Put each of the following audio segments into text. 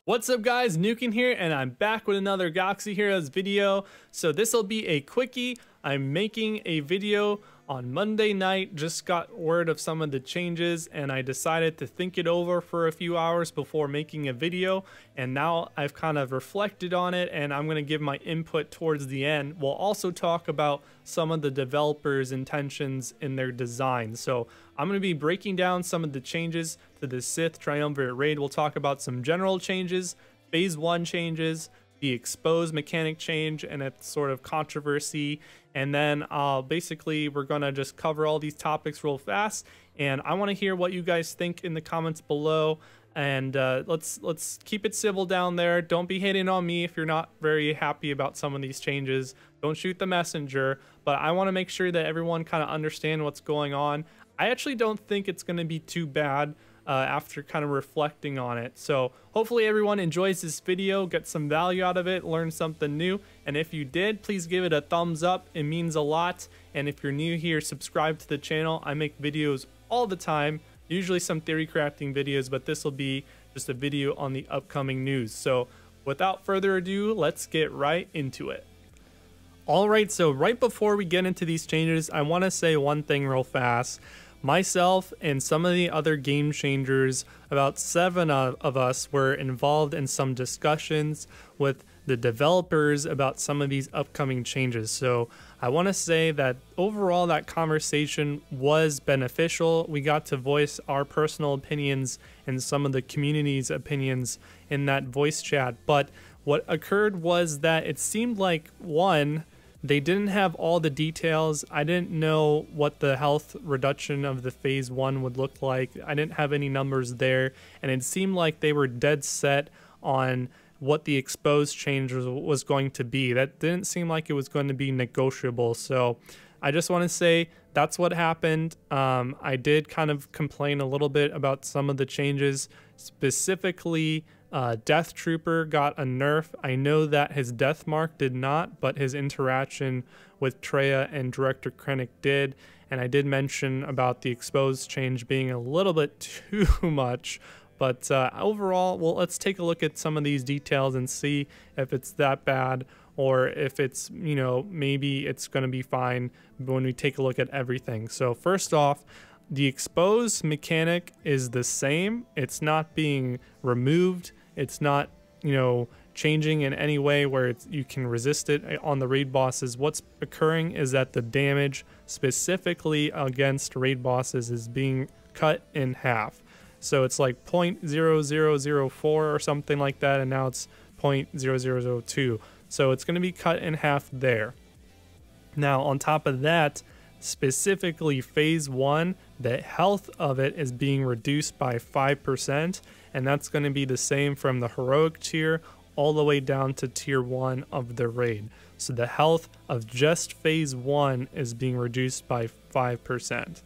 What's up guys, Nukin here, and I'm back with another Galaxy Heroes video. So this will be a quickie. I'm making a video on Monday night, just got word of some of the changes and I decided to think it over for a few hours before making a video, and now I've kind of reflected on it and I'm going to give my input towards the end. We'll also talk about some of the developers' intentions in their design. So I'm going to be breaking down some of the changes to the Sith Triumvirate Raid. We'll talk about some general changes, Phase 1 changes, the exposed mechanic change and its sort of controversy, and then basically we're gonna just cover all these topics real fast, and I want to hear what you guys think in the comments below. And let's keep it civil down there. Don't be hating on me if you're not very happy about some of these changes. Don't shoot the messenger, but I want to make sure that everyone kind of understand what's going on. I actually don't think it's going to be too bad after kind of reflecting on it. So hopefully everyone enjoys this video, get some value out of it, learn something new, and if you did, please give it a thumbs up. It means a lot. And if you're new here, subscribe to the channel. I make videos all the time, usually some theory crafting videos, but this will be just a video on the upcoming news. So without further ado, let's get right into it. Alright, so right before we get into these changes, I want to say one thing real fast. Myself and some of the other game changers, about 7 of us, were involved in some discussions with the developers about some of these upcoming changes. So I want to say that overall that conversation was beneficial. We got to voice our personal opinions and some of the community's opinions in that voice chat. But what occurred was that it seemed like, one, they didn't have all the details. I didn't know what the health reduction of the Phase 1 would look like. I didn't have any numbers there, and it seemed like they were dead set on what the exposed change was going to be. That didn't seem like it was going to be negotiable. So I just want to say that's what happened. I did kind of complain a little bit about some of the changes, specifically Death Trooper got a nerf. I know that his death mark did not, but his interaction with Traya and Director Krennic did. And I did mention about the exposed change being a little bit too much. But overall, well, let's take a look at some of these details and see if it's that bad, or if it's, you know, maybe it's going to be fine when we take a look at everything. So first off, the exposed mechanic is the same. It's not being removed. It's not, you know, changing in any way where you can resist it on the raid bosses. What's occurring is that the damage specifically against raid bosses is being cut in half. So it's like 0.0004 or something like that, and now it's 0.0002. So it's going to be cut in half there. Now on top of that, specifically Phase 1, the health of it is being reduced by 5%, and that's going to be the same from the heroic tier all the way down to tier 1 of the raid. So the health of just Phase 1 is being reduced by 5%.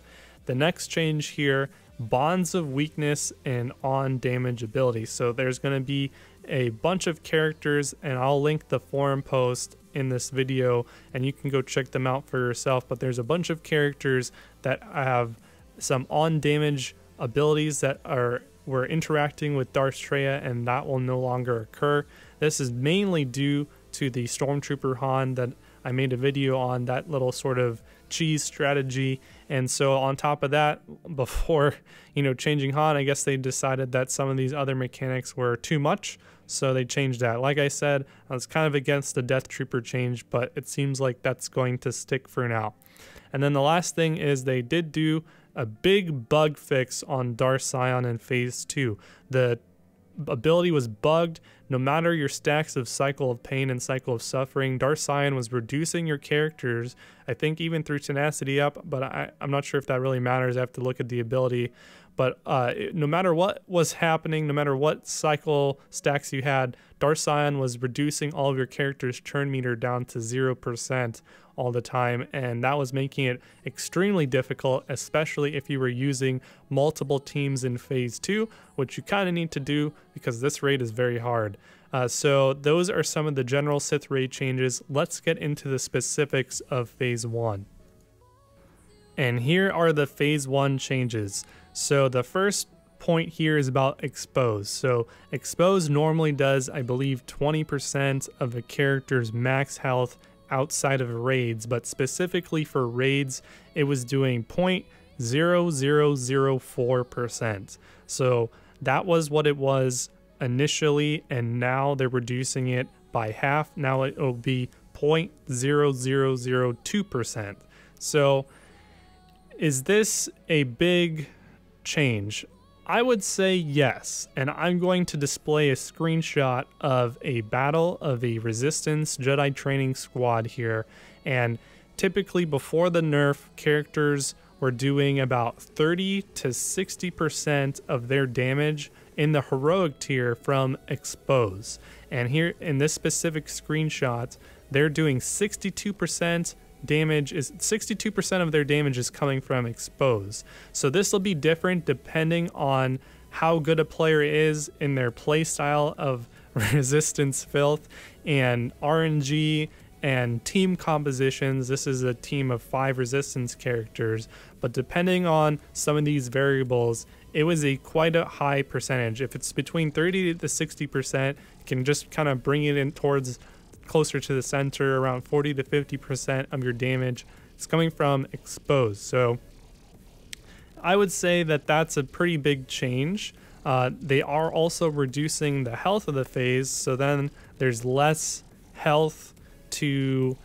The next change here, bonds of weakness and on damage ability. So there's going to be a bunch of characters, and I'll link the forum post in this video and you can go check them out for yourself, but there's a bunch of characters that have some on damage abilities that were interacting with Darth Traya, and that will no longer occur. This is mainly due to the Stormtrooper Han that I made a video on, that little sort of cheese strategy. And so on top of that, before, you know, changing Han, I guess they decided that some of these other mechanics were too much, so they changed that. Like I said, I was kind of against the Death Trooper change, but it seems like that's going to stick for now. And then the last thing is they did do a big bug fix on Darth Sion in Phase 2. The ability was bugged. No matter your stacks of Cycle of Pain and Cycle of Suffering, Darth Sion was reducing your characters, I think even through Tenacity up, but I'm not sure if that really matters. I have to look at the ability. But no matter what was happening, no matter what cycle stacks you had, Darth Sion was reducing all of your characters' turn meter down to 0% all the time, and that was making it extremely difficult, especially if you were using multiple teams in Phase 2, which you kind of need to do because this raid is very hard. So those are some of the general Sith raid changes. Let's get into the specifics of Phase 1. And here are the phase 1 changes. So the first point here is about expose. So expose normally does, I believe, 20% of a character's max health outside of raids, but specifically for raids, it was doing 0.0004%. So that was what it was initially, and now they're reducing it by half. Now it will be 0.0002%. So is this a big change? I would say yes, and I'm going to display a screenshot of a battle of a Resistance Jedi training squad here, and typically before the nerf, characters were doing about 30 to 60% of their damage in the heroic tier from expose. And here in this specific screenshot, they're doing 62% damage. 62% of their damage is coming from expose. So this will be different depending on how good a player is in their playstyle of resistance filth and RNG and team compositions. This is a team of 5 resistance characters, but depending on some of these variables, it was quite a high percentage. If it's between 30 to 60%, you can just kind of bring it in towards closer to the center, around 40 to 50% of your damage is coming from expose. So I would say that that's a pretty big change. They are also reducing the health of the phase, so then there's less health to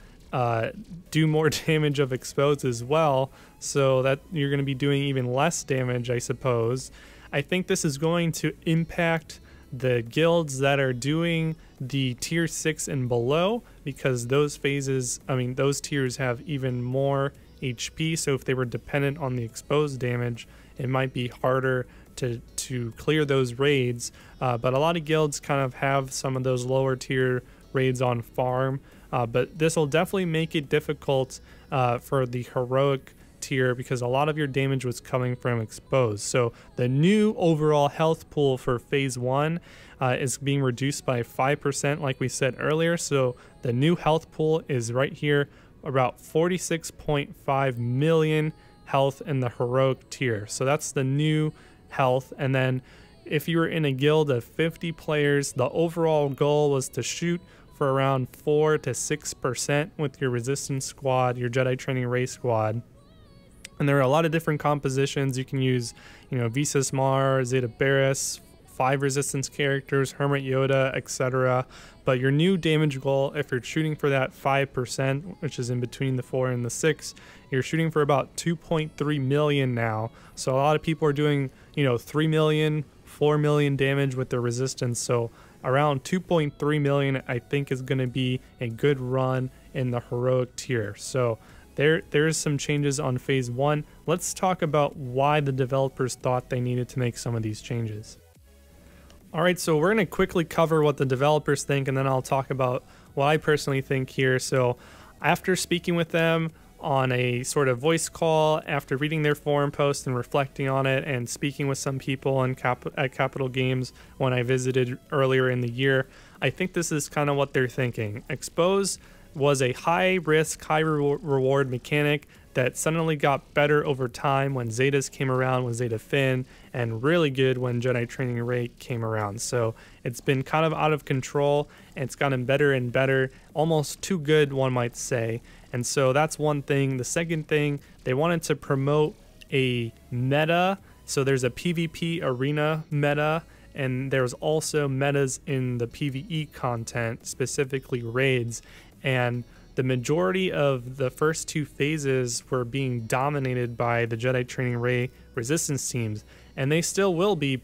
do more damage of expose as well, so that you're going to be doing even less damage, I suppose. I think this is going to impact the guilds that are doing the tier 6 and below, because those phases, those tiers have even more HP, so if they were dependent on the exposed damage, it might be harder to clear those raids. But a lot of guilds kind of have some of those lower tier raids on farm, but this will definitely make it difficult for the heroic tier, because a lot of your damage was coming from exposed. So the new overall health pool for phase 1 is being reduced by 5%, like we said earlier. So the new health pool is right here, about 46.5 million health in the heroic tier. So that's the new health. And then if you were in a guild of 50 players, the overall goal was to shoot for around 4 to 6% with your resistance squad, your Jedi training race squad. And there are a lot of different compositions. You can use, Visas Mar, Zeta Barris, 5 resistance characters, Hermit Yoda, etc. But your new damage goal, if you're shooting for that 5%, which is in between the 4 and the 6, you're shooting for about 2.3 million now. So a lot of people are doing, 3 million, 4 million damage with their resistance. So around 2.3 million, I think, is going to be a good run in the heroic tier. So there's some changes on phase 1. Let's talk about why the developers thought they needed to make some of these changes. All right, so we're going to quickly cover what the developers think, and then I'll talk about what I personally think here. So after speaking with them on a sort of voice call, after reading their forum post and reflecting on it, and speaking with some people at Capital Games when I visited earlier in the year, I think this is kind of what they're thinking. Expose was a high risk, high reward mechanic that suddenly got better over time when Zetas came around with Zeta Finn, and really good when Jedi Training Ray came around. So it's been kind of out of control, and it's gotten better and better, almost too good, one might say. And so that's one thing. The second thing, they wanted to promote a meta. So there's a PvP arena meta, and there's also metas in the PvE content, specifically raids. And the majority of the first 2 phases were being dominated by the Jedi Training Ray resistance teams, and they still will be,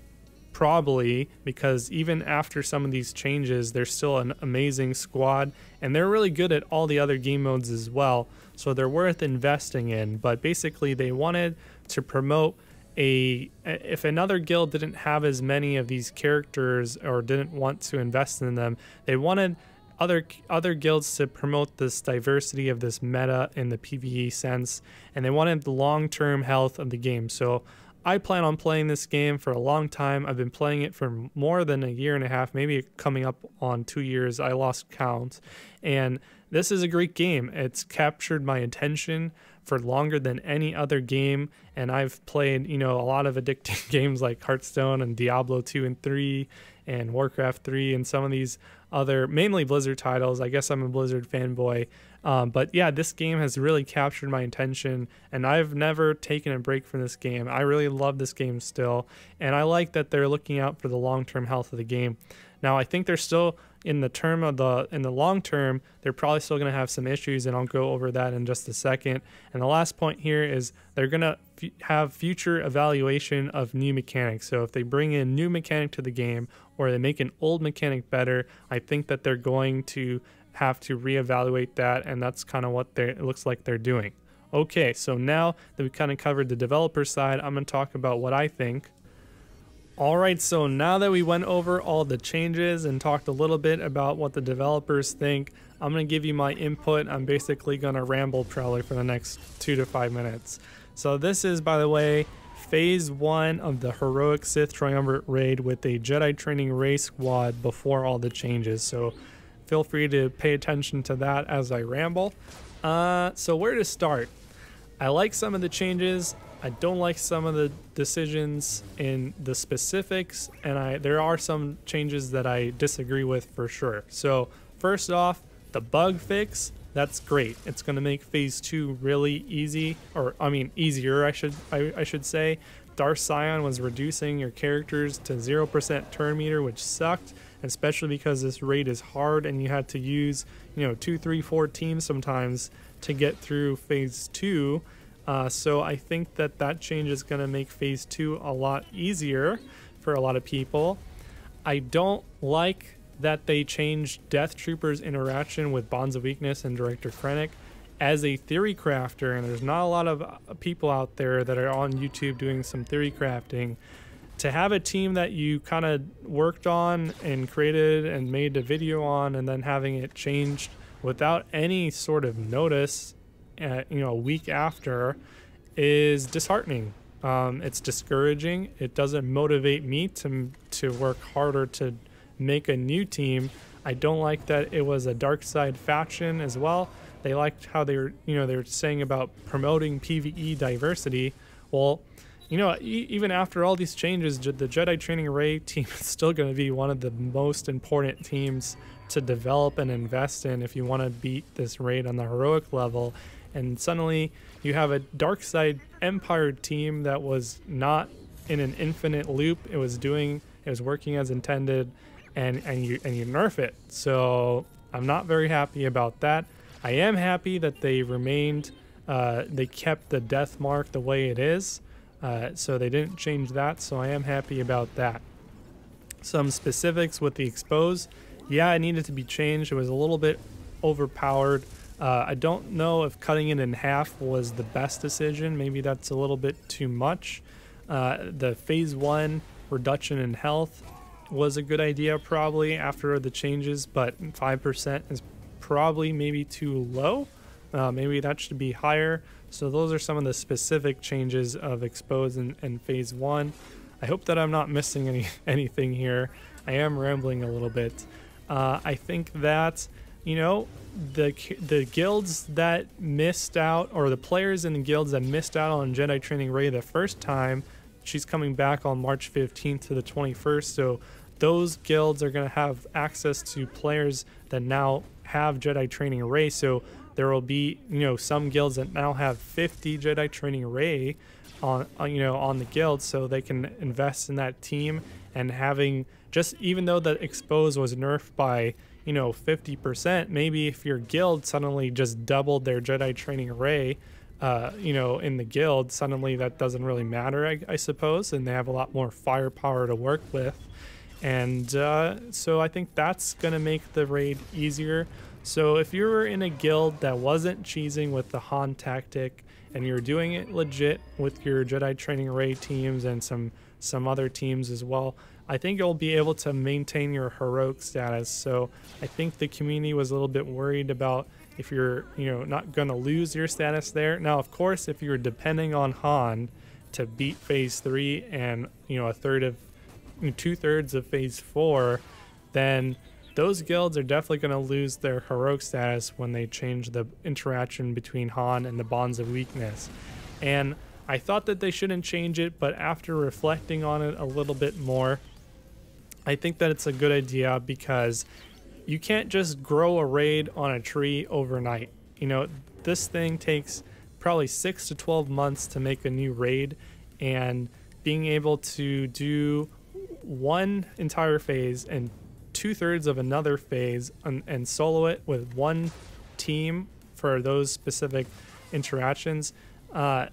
probably, because even after some of these changes, they're still an amazing squad, and they're really good at all the other game modes as well, so they're worth investing in. But basically, they wanted to promote if another guild didn't have as many of these characters or didn't want to invest in them, they wanted other guilds to promote this diversity of this meta in the PvE sense, and they wanted the long-term health of the game. So I plan on playing this game for a long time. I've been playing it for more than a year and a half, maybe coming up on 2 years. I lost count. And this is a great game. It's captured my attention for longer than any other game, and I've played, you know, a lot of addicting games like Hearthstone and Diablo 2 and 3 and Warcraft 3 and some of these other, mainly Blizzard titles. I guess I'm a Blizzard fanboy. But yeah, this game has really captured my attention, and I've never taken a break from this game. I really love this game still, and I like that they're looking out for the long-term health of the game. Now, I think they're still in the long term, they're probably still going to have some issues, and I'll go over that in just a second. And the last point here is they're going to have future evaluation of new mechanics. So if they bring in new mechanic to the game, or they make an old mechanic better, I think that they're going to have to reevaluate that, and that's kind of what it looks like they're doing. Okay, so now that we kind of covered the developer side, I'm going to talk about what I think. Alright, so now that we went over all the changes and talked a little bit about what the developers think, I'm going to give you my input. I'm basically going to ramble probably for the next 2 to 5 minutes. So this is, by the way, Phase 1 of the Heroic Sith Triumvirate Raid with a Jedi Training Ray Squad before all the changes. So feel free to pay attention to that as I ramble. So where to start? I like some of the changes. I don't like some of the decisions in the specifics, and there are some changes that I disagree with for sure. So first off, the bug fix, that's great. It's going to make Phase 2 really easy, or I mean easier, I should say. Darth Scion was reducing your characters to 0% turn meter, which sucked, especially because this raid is hard and you had to use, you know, 2, 3, 4 teams sometimes to get through Phase 2. So I think that change is going to make Phase 2 a lot easier for a lot of people. I don't like that they changed Death Trooper's interaction with Bonds of Weakness and Director Krennic. As a theory crafter, and there's not a lot of people out there that are on YouTube doing some theory crafting, to have a team that you kind of worked on and created and made a video on, and then having it changed without any sort of notice, you know, a week after, is disheartening. It's discouraging. It doesn't motivate me to work harder to make a new team. I don't like that it was a dark side faction as well. They liked how they were saying about promoting PvE diversity. Well, you know, even after all these changes, the Jedi Training Ray team is still going to be one of the most important teams to develop and invest in if you want to beat this raid on the heroic level. And suddenly you have a dark side Empire team that was not in an infinite loop. It was working as intended, and you nerf it. So I'm not very happy about that. I am happy that they remained, they kept the death mark the way it is. So they didn't change that, so I am happy about that. Some specifics with the expose. Yeah, it needed to be changed. It was a little bit overpowered. I don't know if cutting it in half was the best decision. Maybe that's a little bit too much. The Phase 1 reduction in health was a good idea probably after the changes, but 5% is probably maybe too low. Maybe that should be higher. So those are some of the specific changes of expose in Phase 1. I hope that I'm not missing anything here. I am rambling a little bit. I think that, you know, the guilds that missed out, or the players in the guilds that missed out on Jedi Training Ray the first time, she's coming back on March 15th to the 21st. So those guilds are going to have access to players that now have Jedi Training Ray. So there will be, you know, some guilds that now have 50 Jedi Training Ray on the guild, so they can invest in that team. And having, just even though the expose was nerfed by, you know, 50%, maybe if your guild suddenly just doubled their Jedi Training Ray, you know, in the guild, suddenly that doesn't really matter, I suppose, and they have a lot more firepower to work with. And so I think that's going to make the raid easier. So if you were in a guild that wasn't cheesing with the Han tactic, and you're doing it legit with your Jedi Training Ray teams and some other teams as well, I think you'll be able to maintain your heroic status. So I think the community was a little bit worried about if you're, you know, not going to lose your status there. Now, of course, if you're depending on Han to beat Phase 3 and, you know, 2/3 of Phase 4, then those guilds are definitely going to lose their heroic status when they change the interaction between Han and the bonds of weakness. And I thought that they shouldn't change it, but after reflecting on it a little bit more, I think that it's a good idea, because you can't just grow a raid on a tree overnight. You know, this thing takes probably 6 to 12 months to make a new raid, and being able to do one entire phase and 2/3 of another phase and solo it with one team for those specific interactions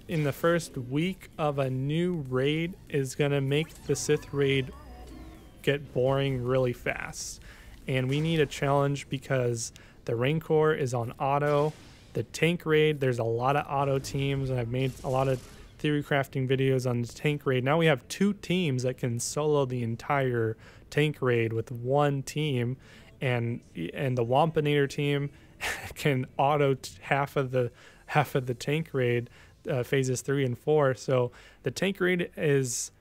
in the first week of a new raid is going to make the Sith raid get boring really fast. And we need a challenge, because the Rancor is on auto. The tank raid, there's a lot of auto teams, and I've made a lot of theory crafting videos on the tank raid. Now we have 2 teams that can solo the entire tank raid with one team, and the Wampinator team can auto half of the tank raid, phases 3 and 4. So the tank raid is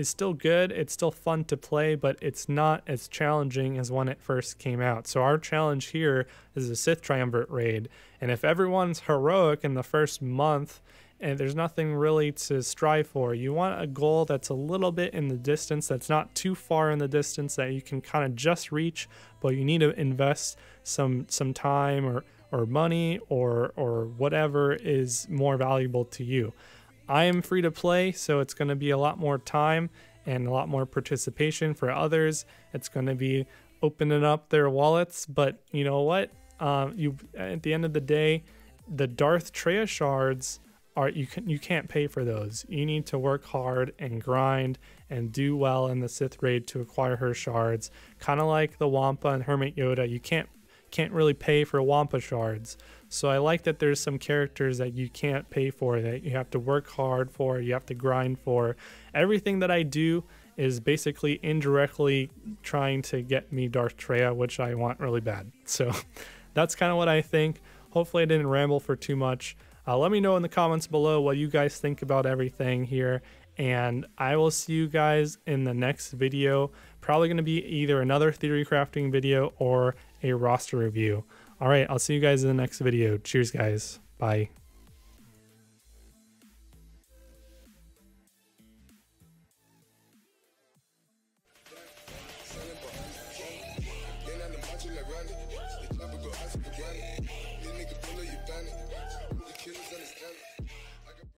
still good. It's still fun to play, but it's not as challenging as when it first came out. So our challenge here is a Sith Triumvirate raid, and if everyone's heroic in the first month, and there's nothing really to strive for, you want a goal that's a little bit in the distance, that's not too far in the distance, that you can kind of just reach, but you need to invest some time or money or whatever is more valuable to you. I am free to play, so it's going to be a lot more time and a lot more participation for others. It's going to be opening up their wallets, but you know what? At the end of the day, the Darth Treya shards you can't pay for those. You need to work hard and grind and do well in the Sith raid to acquire her shards. Kind of like the Wampa and Hermit Yoda, you can't really pay for Wampa shards. So I like that there's some characters that you can't pay for, that you have to work hard for, you have to grind for. Everything that I do is basically indirectly trying to get me Darth Treya, which I want really bad. So that's kind of what I think. Hopefully I didn't ramble for too much. Let me know in the comments below what you guys think about everything here, and I will see you guys in the next video. Probably going to be either another theory crafting video or a roster review. All right, I'll see you guys in the next video. Cheers, guys. Bye. Killers understand.